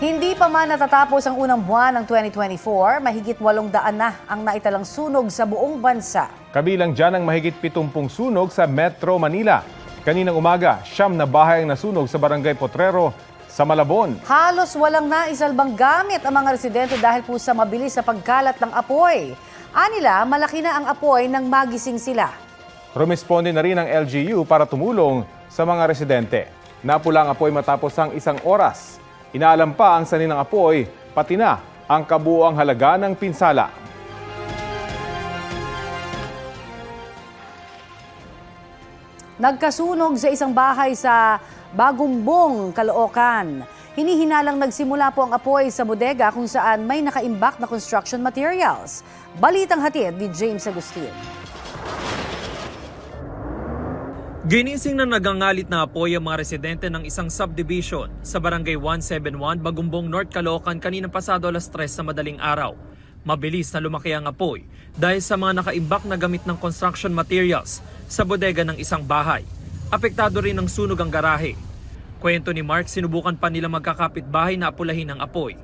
Hindi pa man natatapos ang unang buwan ng 2024, mahigit 800 na ang naitalang sunog sa buong bansa. Kabilang dyan ang mahigit 70 sunog sa Metro Manila. Kaninang umaga, 9 na bahay ang nasunog sa Barangay Potrero sa Malabon. Halos walang naisalbang gamit ang mga residente dahil po sa mabilis na pagkalat ng apoy. Anila, malaki na ang apoy nang magising sila. Rumisponde na rin ang LGU para tumulong sa mga residente. Napula ang apoy matapos ang 1 oras. Inaalam pa ang sanhi ng apoy, pati na ang kabuuang halaga ng pinsala. Nagkasunog sa isang bahay sa Bagumbong, Caloocan. Hinihinalang nagsimula po ang apoy sa bodega kung saan may nakaimbak na construction materials. Balitang hatid ni James Agustin. Ginising na nagangalit na apoy ang mga residente ng isang subdivision sa Barangay 171, Bagumbong, North Caloocan kaninang pasado alas 3 sa madaling araw. Mabilis na lumaki ang apoy dahil sa mga nakaimbak na gamit ng construction materials sa bodega ng isang bahay. Apektado rin ng sunog ang garahe. Kwento ni Mark, sinubukan pa nila magkakapit-bahay na apulahin ang apoy.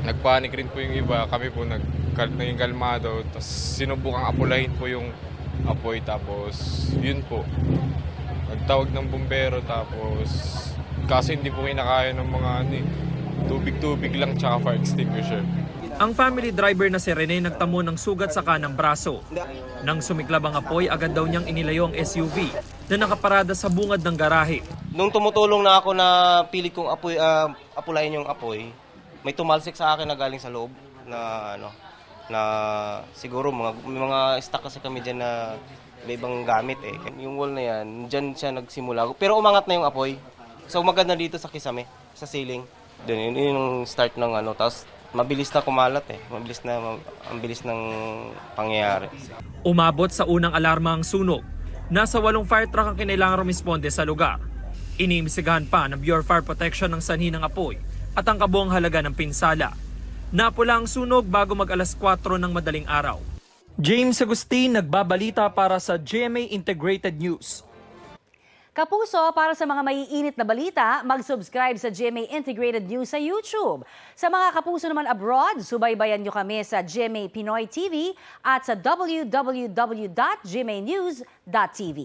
Nagpanik rin po yung iba, kami po naging kalmado, tapos sinubukang apulahin po yung apoy, tapos yun po. Nagtawag ng bumbero, tapos kasi hindi po kinakaya ng mga tubig-tubig lang tsaka fire extinguisher. Ang family driver na si Rene nagtamo ng sugat sa kanang braso. Nang sumiklab ang apoy, agad daw niyang inilayo ang SUV na nakaparada sa bungad ng garahe. Nung tumutulong na ako na pilit kong apulayin yung apoy, may tumalsik sa akin na galing sa loob na siguro may mga stock kasi kami diyan na may ibang gamit eh. Yung wall na yan, diyan siya nagsimula. Pero umangat na yung apoy. So maganda dito sa kisame, sa ceiling. Doon yun yung start ng tapos mabilis na kumalat eh. Ang bilis ng pangyayari. Umabot sa unang alarma ang sunog. Nasa 8 fire truck ang kinailangan rumisponde sa lugar. Iniimbestigahan pa ng Bureau of Fire Protection ng sanhi ng apoy at ang kabuang halaga ng pinsala. Napula ang sunog bago mag-alas 4 ng madaling araw. James Agustin, nagbabalita para sa GMA Integrated News. Kapuso, para sa mga maiinit na balita, mag-subscribe sa GMA Integrated News sa YouTube. Sa mga kapuso naman abroad, subaybayan nyo kami sa GMA Pinoy TV at sa www.gmanews.tv.